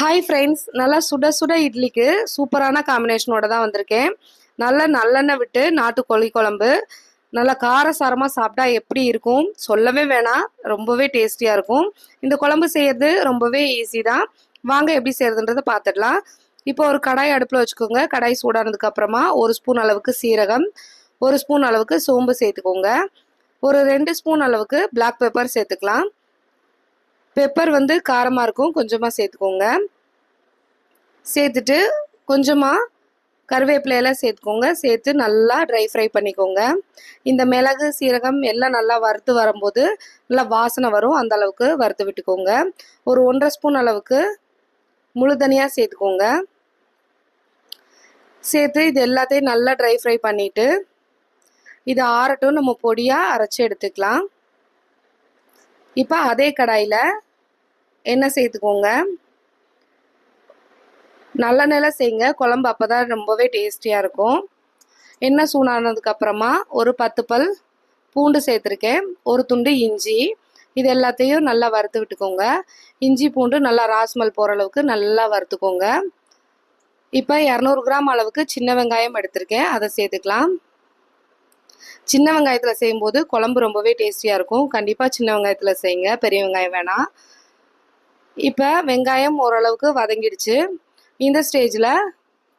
Hi friends, நல்லா சுட சுட இட்லிக்கு சூப்பரான காம்பினேஷனோட தான் வந்திருக்கேன். நல்லா நல்லெண்ணெய் விட்டு நாட்டுக்கோழி குழம்பு நல்லா காரசாரமாக சாப்பிட்டா எப்படி இருக்கும் சொல்லவே வேணாம். ரொம்பவே டேஸ்டியாக இருக்கும். இந்த குழம்பு செய்யறது ரொம்பவே ஈஸி தான். வாங்க எப்படி செய்யறதுன்றதை பார்த்துடலாம். இப்போ ஒரு கடாய் அடுப்பில் வச்சுக்கோங்க. கடாய் சூடானதுக்கு அப்புறமா 1 ஸ்பூன் அளவுக்கு சீரகம், 1 ஸ்பூன் அளவுக்கு சோம்பு சேர்த்துக்கோங்க. ஒரு 2 ஸ்பூன் அளவுக்கு பிளாக் பெப்பர் சேர்த்துக்கலாம். பெப்பர் வந்து காரமாக இருக்கும், கொஞ்சமாக சேர்த்துக்கோங்க. சேர்த்துட்டு கொஞ்சமாக கருவேப்பிலையெல்லாம் சேர்த்துக்கோங்க. சேர்த்து நல்லா ட்ரை ஃப்ரை பண்ணிக்கோங்க. இந்த மிளகு சீரகம் எல்லாம் நல்லா வறுத்து வரும்போது நல்லா வாசனை வரும், அந்த அளவுக்கு வறுத்து விட்டுக்கோங்க. ஒரு 1.5 ஸ்பூன் அளவுக்கு முழு தனியாக சேர்த்துக்கோங்க. சேர்த்து இது எல்லாத்தையும் நல்லா ட்ரை ஃப்ரை பண்ணிவிட்டு இது ஆறட்டும், நம்ம பொடியாக அரைச்சி எடுத்துக்கலாம். இப்போ அதே கடாயில் எண்ணெய் சேர்த்துக்கோங்க. நல்லெண்ணெயில் செய்யுங்க, குழம்பு அப்போ தான் ரொம்பவே டேஸ்டியாக இருக்கும். எண்ணெய் சூடானதுக்கப்புறமா ஒரு 10 பல் பூண்டு சேர்த்துருக்கேன், ஒரு துண்டு இஞ்சி, இது எல்லாத்தையும் நல்லா வறுத்து விட்டுக்கோங்க. இஞ்சி பூண்டு நல்லா ராஸ்மல் போகிற அளவுக்கு நல்லா வறுத்துக்கோங்க. இப்போ 200 கிராம் அளவுக்கு சின்ன வெங்காயம் எடுத்திருக்கேன், அதை சேர்த்துக்கலாம். சின்ன வெங்காயத்தில் செய்யும்போது குழம்பு ரொம்பவே டேஸ்டியாக இருக்கும். கண்டிப்பாக சின்ன வெங்காயத்தில் செய்யுங்க, பெரிய வெங்காயம் வேணாம். இப்போ வெங்காயம் ஓரளவுக்கு வதங்கிடுச்சு. இந்த ஸ்டேஜில்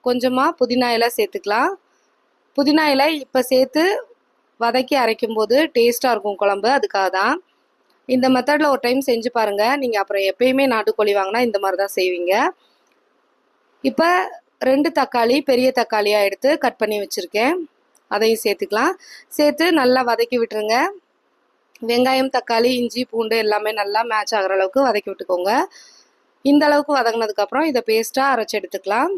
கொஞ்சமாக புதினா இலை சேர்த்துக்கலாம். புதினா இலை இப்போ சேர்த்து வதக்கி அரைக்கும்போது டேஸ்ட்டாக இருக்கும் குழம்பு, அதுக்காக தான். இந்த மெத்தடில் ஒரு டைம் செஞ்சு பாருங்கள். நீங்கள் அப்புறம் எப்பயுமே நாட்டுக்கோழி வாங்கினா இந்த மாதிரி தான் செய்வீங்க. இப்போ 2 தக்காளி பெரிய தக்காளியாக எடுத்து கட் பண்ணி வச்சுருக்கேன், அதையும் சேர்த்துக்கலாம். சேர்த்து நல்லா வதக்கி விட்டுருங்க. வெங்காயம் தக்காளி இஞ்சி பூண்டு எல்லாமே நல்லா மேட்ச் ஆகிற அளவுக்கு வதக்கி விட்டுக்கோங்க. இந்த அளவுக்கு வதங்கினதுக்கப்புறம் இதை பேஸ்ட்டாக அரைச்சி எடுத்துக்கலாம்.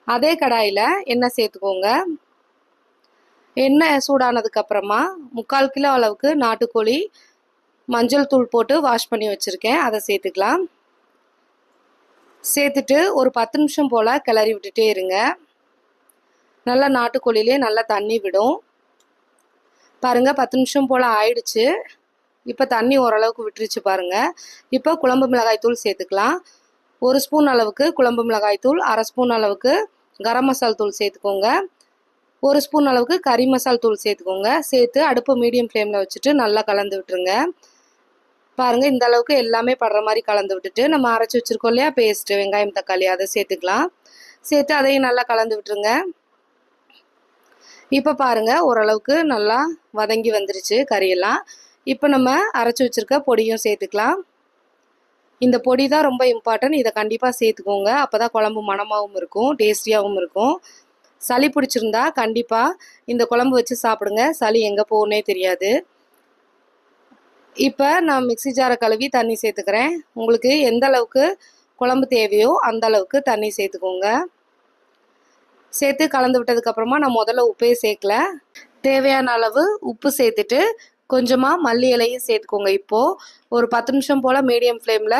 அதே கடாயில் எண்ணெய் சேர்த்துக்கோங்க. எண்ணெய் சூடானதுக்கப்புறமா 3/4 கிலோ அளவுக்கு நாட்டுக்கோழி மஞ்சள் தூள் போட்டு வாஷ் பண்ணி வச்சுருக்கேன், அதை சேர்த்துக்கலாம். சேர்த்துட்டு ஒரு 10 நிமிஷம் போல் கிளறி விட்டுட்டே இருங்க. நல்லா நாட்டுக்கோழிலே நல்லா தண்ணி விடும். பாருங்கள், 10 நிமிஷம் போல் ஆயிடுச்சு. இப்போ தண்ணி ஓரளவுக்கு விட்டுருச்சு பாருங்கள். இப்போ குழம்பு மிளகாய்த்தூள் சேர்த்துக்கலாம். 1 ஸ்பூன் அளவுக்கு குழம்பு மிளகாய்த்தூள், 1/2 ஸ்பூன் அளவுக்கு கரம் மசால் தூள் சேர்த்துக்கோங்க. 1 ஸ்பூன் அளவுக்கு கறி மசால் தூள் சேர்த்துக்கோங்க. சேர்த்து அடுப்பு மீடியம் ஃப்ளேமில் வச்சுட்டு நல்லா கலந்து விட்டுருங்க. பாருங்கள், இந்த அளவுக்கு எல்லாமே படுற மாதிரி கலந்து விட்டுட்டு நம்ம அரைச்சி வச்சுருக்கோம் இல்லையா பேஸ்ட்டு, வெங்காயம் தக்காளி, அதை சேர்த்துக்கலாம். சேர்த்து அதையும் நல்லா கலந்து விட்டுருங்க. இப்போ பாருங்கள், ஓரளவுக்கு நல்லா வதங்கி வந்துருச்சு கறியெல்லாம். இப்போ நம்ம அரைச்சி வச்சுருக்க பொடியும் சேர்த்துக்கலாம். இந்த பொடி தான் ரொம்ப இம்பார்ட்டன்ட், இதை கண்டிப்பாக சேர்த்துக்கோங்க. அப்போ தான் குழம்பு மணமாகவும் இருக்கும், டேஸ்டியாகவும் இருக்கும். சளி பிடிச்சிருந்தா கண்டிப்பாக இந்த குழம்பு வச்சு சாப்பிடுங்க, சளி எங்கே போகணுன்னே தெரியாது. இப்போ நான் மிக்ஸி ஜாரை கழுவி தண்ணி சேர்த்துக்கிறேன். உங்களுக்கு எந்த அளவுக்கு குழம்பு தேவையோ அந்த அளவுக்கு தண்ணி சேர்த்துக்கோங்க. சேர்த்து கலந்து விட்டதுக்கப்புறமா நான் முதல்ல உப்பே சேர்க்கல, தேவையான அளவு உப்பு சேர்த்துட்டு கொஞ்சமாக மல்லி இலையும் சேர்த்துக்கோங்க. இப்போது ஒரு 10 நிமிஷம் போல் மீடியம் ஃப்ளேமில்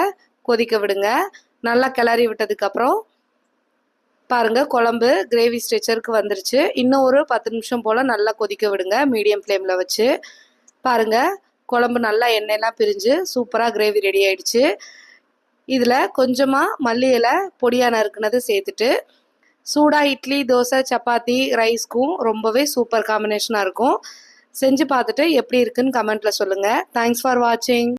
கொதிக்க விடுங்க. நல்லா கிளறி விட்டதுக்கப்புறம் பாருங்கள், குழம்பு கிரேவி ஸ்ட்ரெச்சருக்கு வந்துருச்சு. இன்னும் ஒரு 10 நிமிஷம் போல் நல்லா கொதிக்க விடுங்க மீடியம் ஃப்ளேமில் வச்சு. பாருங்கள், குழம்பு நல்லா எண்ணெயெல்லாம் பிரிஞ்சு சூப்பராக கிரேவி ரெடி ஆயிடுச்சு. இதில் கொஞ்சமாக மல்லி இலை பொடியாக நறுக்குனது சேர்த்துட்டு சூடாக இட்லி, தோசை, சப்பாத்தி, ரைஸ்க்கும் ரொம்பவே சூப்பர் காம்பினேஷனாக இருக்கும். செஞ்சு பார்த்துட்டு எப்படி இருக்குன்னு கமெண்ட்டில் சொல்லுங்கள். தேங்க்ஸ் ஃபார் வாட்சிங்.